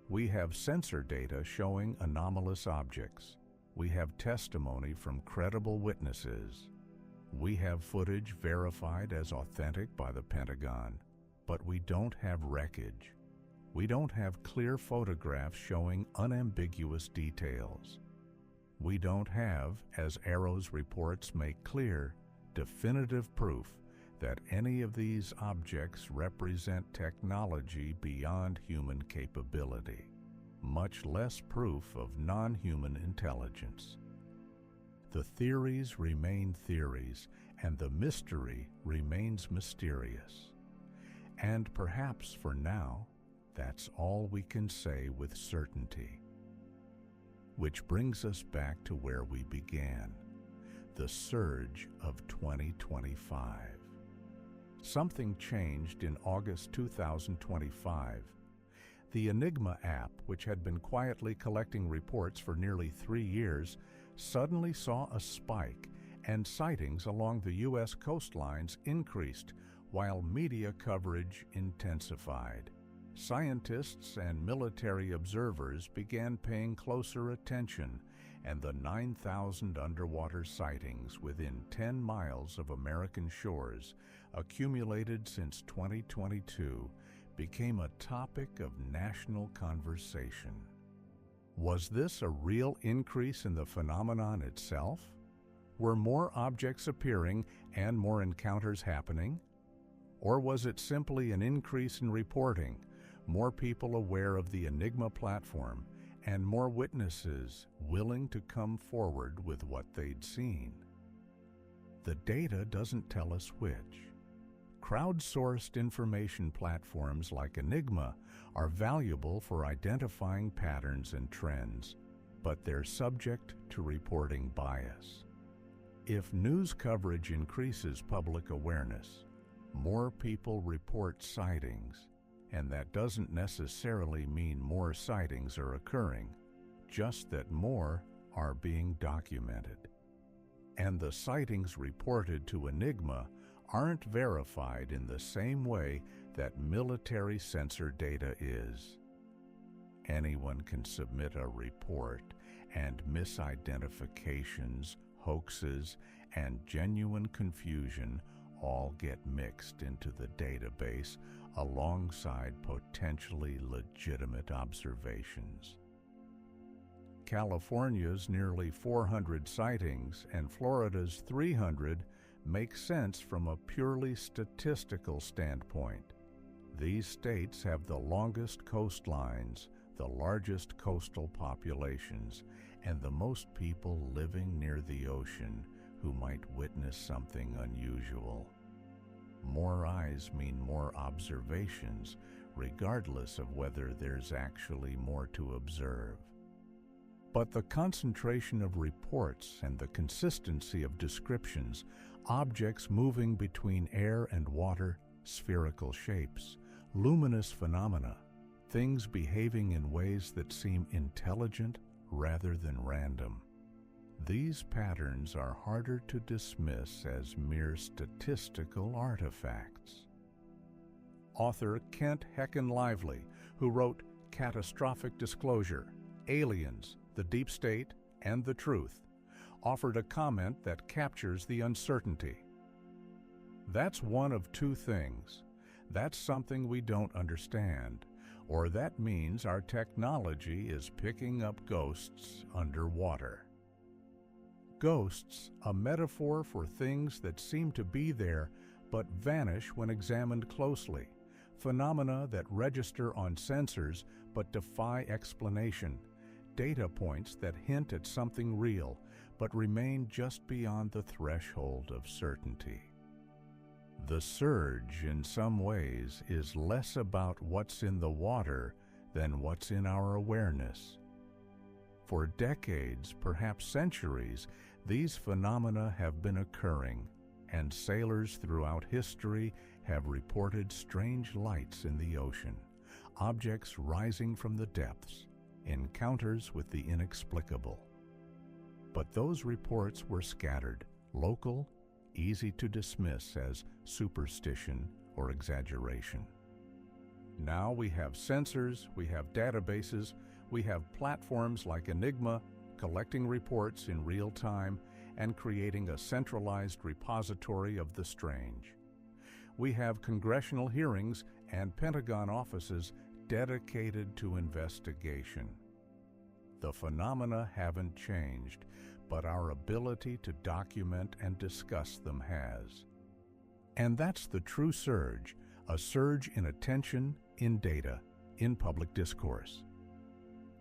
We have sensor data showing anomalous objects. We have testimony from credible witnesses. We have footage verified as authentic by the Pentagon, but we don't have wreckage. We don't have clear photographs showing unambiguous details. We don't have, as Arrow's reports make clear, definitive proof that any of these objects represent technology beyond human capability, much less proof of non-human intelligence. The theories remain theories, and the mystery remains mysterious. And perhaps for now, that's all we can say with certainty. Which brings us back to where we began, the surge of 2025. Something changed in August 2025. The Enigma app, which had been quietly collecting reports for nearly 3 years, suddenly saw a spike, and sightings along the U.S. coastlines increased while media coverage intensified. Scientists and military observers began paying closer attention, and the 9,000 underwater sightings within 10 miles of American shores, accumulated since 2022, became a topic of national conversation. Was this a real increase in the phenomenon itself? Were more objects appearing and more encounters happening? Or was it simply an increase in reporting, more people aware of the Enigma platform, and more witnesses willing to come forward with what they'd seen? The data doesn't tell us which. Crowdsourced information platforms like Enigma are valuable for identifying patterns and trends, but they're subject to reporting bias. If news coverage increases public awareness, more people report sightings, and that doesn't necessarily mean more sightings are occurring, just that more are being documented. And the sightings reported to Enigma aren't verified in the same way that military sensor data is. Anyone can submit a report, and misidentifications, hoaxes, and genuine confusion all get mixed into the database alongside potentially legitimate observations. California's nearly 400 sightings and Florida's 300 make sense from a purely statistical standpoint. These states have the longest coastlines, the largest coastal populations, and the most people living near the ocean who might witness something unusual. More eyes mean more observations, regardless of whether there's actually more to observe. But the concentration of reports and the consistency of descriptions, objects moving between air and water, spherical shapes, luminous phenomena, things behaving in ways that seem intelligent rather than random. These patterns are harder to dismiss as mere statistical artifacts. Author Kent Heckin Lively, who wrote Catastrophic Disclosure, Aliens, the Deep State, and the Truth, offered a comment that captures the uncertainty. That's one of two things. That's something we don't understand, or that means our technology is picking up ghosts underwater. Ghosts, a metaphor for things that seem to be there but vanish when examined closely, phenomena that register on sensors but defy explanation, data points that hint at something real but remain just beyond the threshold of certainty. The surge, in some ways, is less about what's in the water than what's in our awareness. For decades, perhaps centuries, these phenomena have been occurring, and sailors throughout history have reported strange lights in the ocean, objects rising from the depths, encounters with the inexplicable. But those reports were scattered, local, easy to dismiss as superstition or exaggeration. Now we have sensors, we have databases, we have platforms like Enigma collecting reports in real time and creating a centralized repository of the strange. We have congressional hearings and Pentagon offices dedicated to investigation. The phenomena haven't changed, but our ability to document and discuss them has. And that's the true surge, a surge in attention, in data, in public discourse.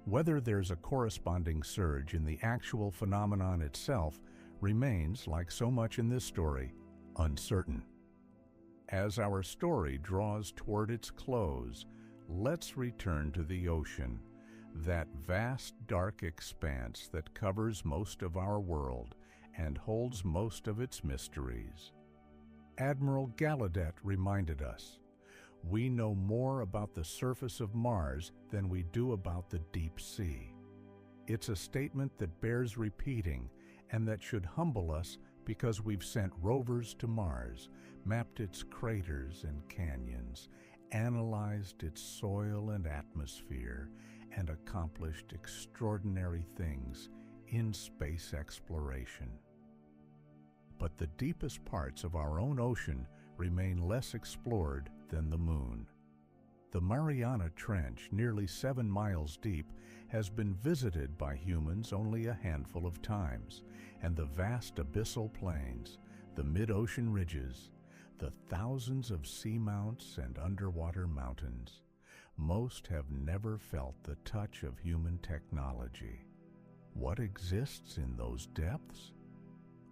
Whether there's a corresponding surge in the actual phenomenon itself remains, like so much in this story, uncertain. As our story draws toward its close, let's return to the ocean, that vast dark expanse that covers most of our world and holds most of its mysteries. Admiral Gallaudet reminded us, we know more about the surface of Mars than we do about the deep sea. It's a statement that bears repeating and that should humble us because we've sent rovers to Mars, mapped its craters and canyons, analyzed its soil and atmosphere, and accomplished extraordinary things in space exploration. But the deepest parts of our own ocean remain less explored than the moon. The Mariana Trench, nearly 7 miles deep, has been visited by humans only a handful of times, and the vast abyssal plains, the mid-ocean ridges, the thousands of seamounts and underwater mountains, most have never felt the touch of human technology. What exists in those depths?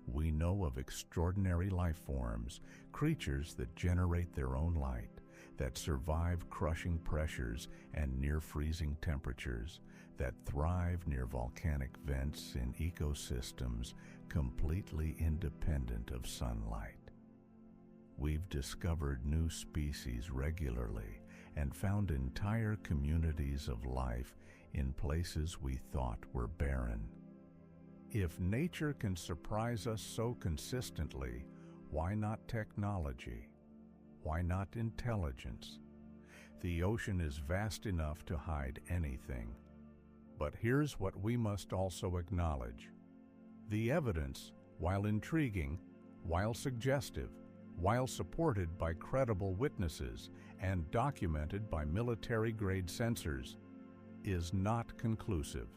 We know of extraordinary life forms, creatures that generate their own light, that survive crushing pressures and near-freezing temperatures, that thrive near volcanic vents in ecosystems completely independent of sunlight. We've discovered new species regularly and found entire communities of life in places we thought were barren. If nature can surprise us so consistently, why not technology? Why not intelligence? The ocean is vast enough to hide anything. But here's what we must also acknowledge. The evidence, while intriguing, while suggestive, while supported by credible witnesses and documented by military-grade sensors, is not conclusive.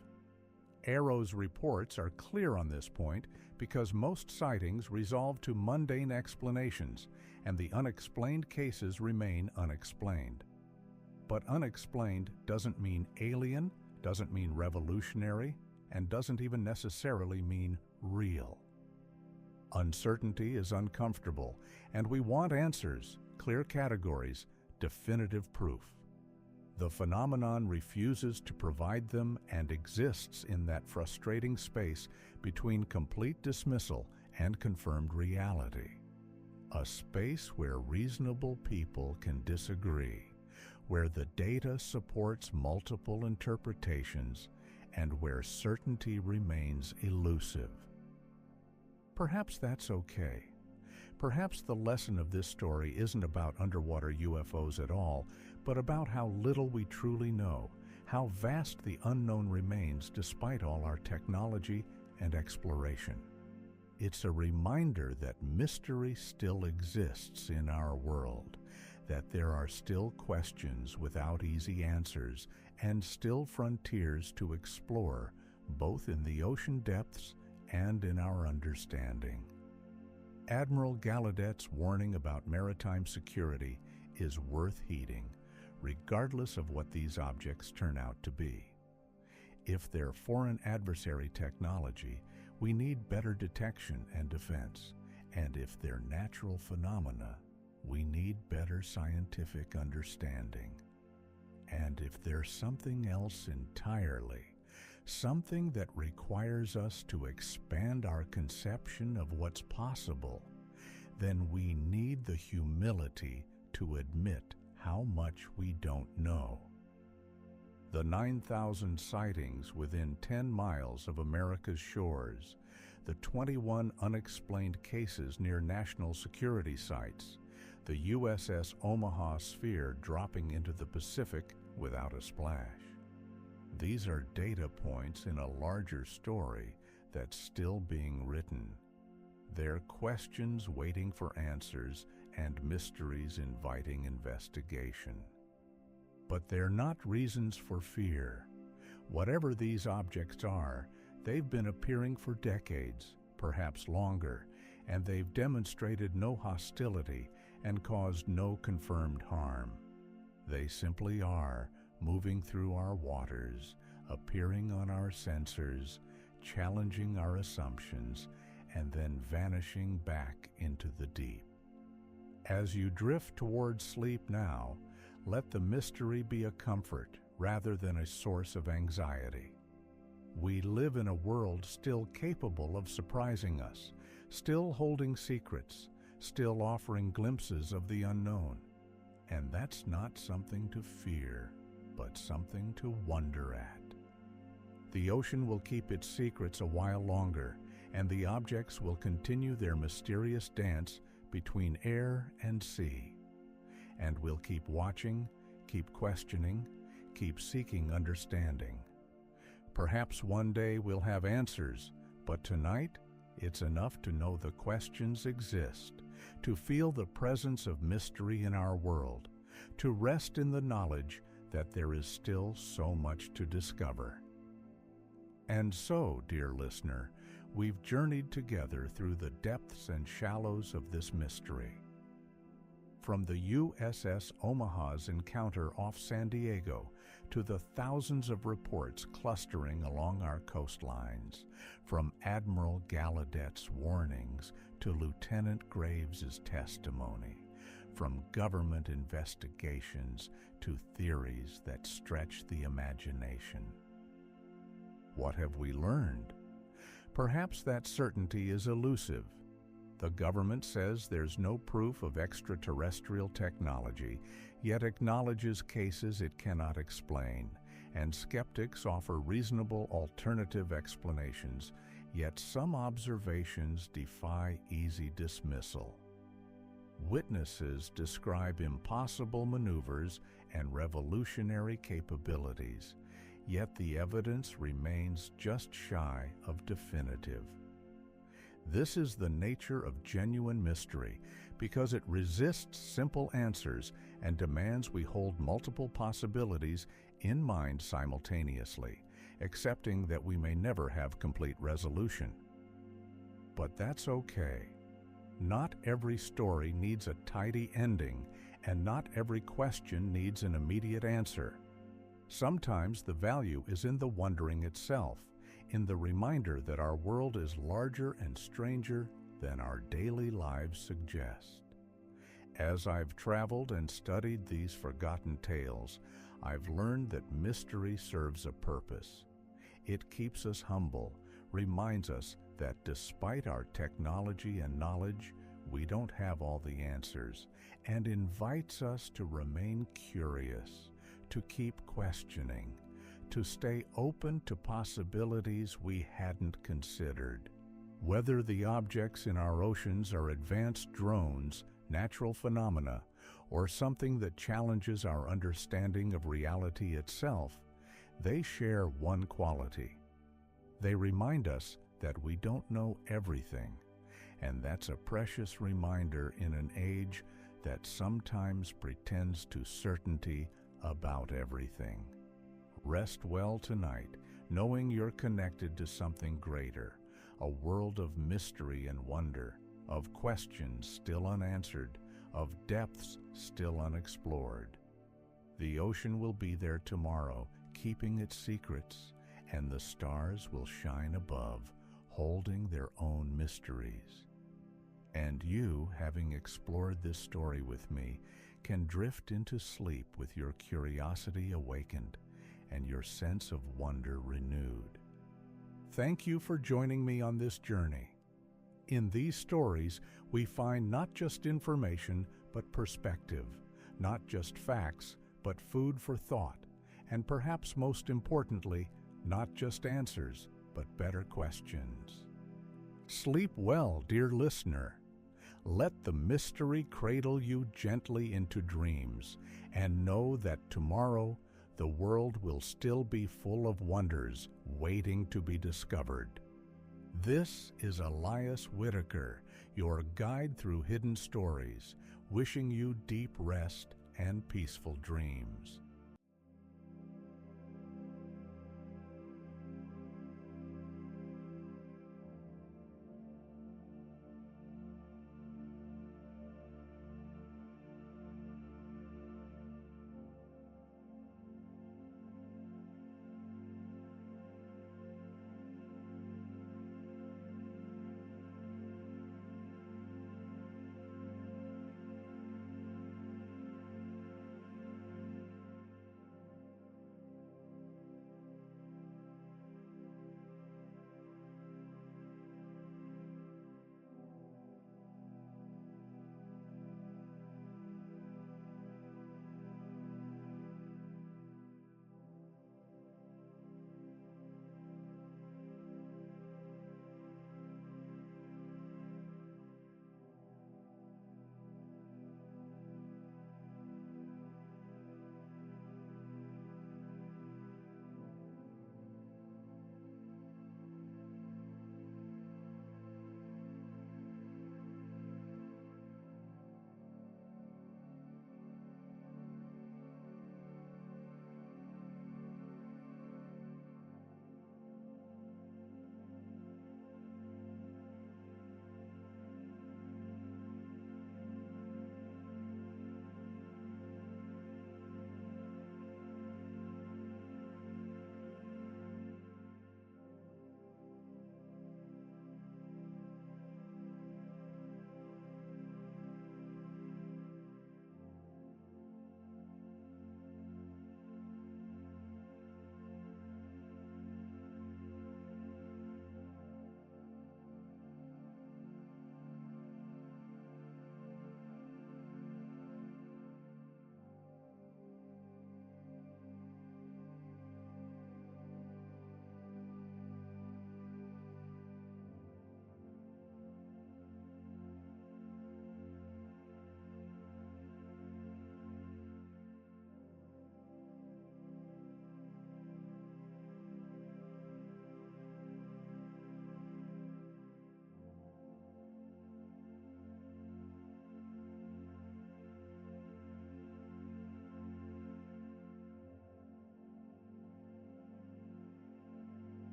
AARO's reports are clear on this point because most sightings resolve to mundane explanations, and the unexplained cases remain unexplained. But unexplained doesn't mean alien, doesn't mean revolutionary, and doesn't even necessarily mean real. Uncertainty is uncomfortable, and we want answers, clear categories, definitive proof. The phenomenon refuses to provide them and exists in that frustrating space between complete dismissal and confirmed reality. A space where reasonable people can disagree, where the data supports multiple interpretations, and where certainty remains elusive. Perhaps that's okay. Perhaps the lesson of this story isn't about underwater UFOs at all, but about how little we truly know, how vast the unknown remains despite all our technology and exploration. It's a reminder that mystery still exists in our world, that there are still questions without easy answers, and still frontiers to explore, both in the ocean depths and in our understanding. Admiral Gallaudet's warning about maritime security is worth heeding, regardless of what these objects turn out to be. If they're foreign adversary technology, we need better detection and defense, and if they're natural phenomena, we need better scientific understanding. And if there's something else entirely, something that requires us to expand our conception of what's possible, then we need the humility to admit how much we don't know. The 9,000 sightings within 10 miles of America's shores, the 21 unexplained cases near national security sites, the USS Omaha sphere dropping into the Pacific without a splash. These are data points in a larger story that's still being written. They're questions waiting for answers and mysteries inviting investigation. But they're not reasons for fear. Whatever these objects are, they've been appearing for decades, perhaps longer, and they've demonstrated no hostility and caused no confirmed harm. They simply are, moving through our waters, appearing on our sensors, challenging our assumptions, and then vanishing back into the deep. As you drift towards sleep now, let the mystery be a comfort rather than a source of anxiety. We live in a world still capable of surprising us, still holding secrets, still offering glimpses of the unknown. And that's not something to fear, but something to wonder at. The ocean will keep its secrets a while longer, and the objects will continue their mysterious dance between air and sea. and we'll keep watching, keep questioning, keep seeking understanding. Perhaps one day we'll have answers, but tonight it's enough to know the questions exist, to feel the presence of mystery in our world, to rest in the knowledge that there is still so much to discover. And so, dear listener, we've journeyed together through the depths and shallows of this mystery. From the USS Omaha's encounter off San Diego to the thousands of reports clustering along our coastlines, from Admiral Gallaudet's warnings to Lieutenant Graves's testimony, from government investigations to theories that stretch the imagination. What have we learned? Perhaps that certainty is elusive. The government says there's no proof of extraterrestrial technology, yet acknowledges cases it cannot explain, and skeptics offer reasonable alternative explanations, yet some observations defy easy dismissal. Witnesses describe impossible maneuvers and revolutionary capabilities, yet the evidence remains just shy of definitive. This is the nature of genuine mystery, because it resists simple answers and demands we hold multiple possibilities in mind simultaneously, accepting that we may never have complete resolution. But that's okay. Not every story needs a tidy ending, and not every question needs an immediate answer. Sometimes the value is in the wondering itself, in the reminder that our world is larger and stranger than our daily lives suggest. As I've traveled and studied these forgotten tales, I've learned that mystery serves a purpose. It keeps us humble, reminds us that despite our technology and knowledge, we don't have all the answers, and invites us to remain curious, to keep questioning, to stay open to possibilities we hadn't considered. Whether the objects in our oceans are advanced drones, natural phenomena, or something that challenges our understanding of reality itself, they share one quality. They remind us that we don't know everything, and that's a precious reminder in an age that sometimes pretends to certainty about everything. Rest well tonight, knowing you're connected to something greater, a world of mystery and wonder, of questions still unanswered, of depths still unexplored. The ocean will be there tomorrow, keeping its secrets, and the stars will shine above, holding their own mysteries. And you, having explored this story with me, can drift into sleep with your curiosity awakened and your sense of wonder renewed. Thank you for joining me on this journey. In these stories, we find not just information, but perspective, not just facts, but food for thought, and perhaps most importantly, not just answers, but better questions. Sleep well, dear listener. Let the mystery cradle you gently into dreams, and know that tomorrow the world will still be full of wonders waiting to be discovered. This is Elias Whitaker, your guide through hidden stories, wishing you deep rest and peaceful dreams.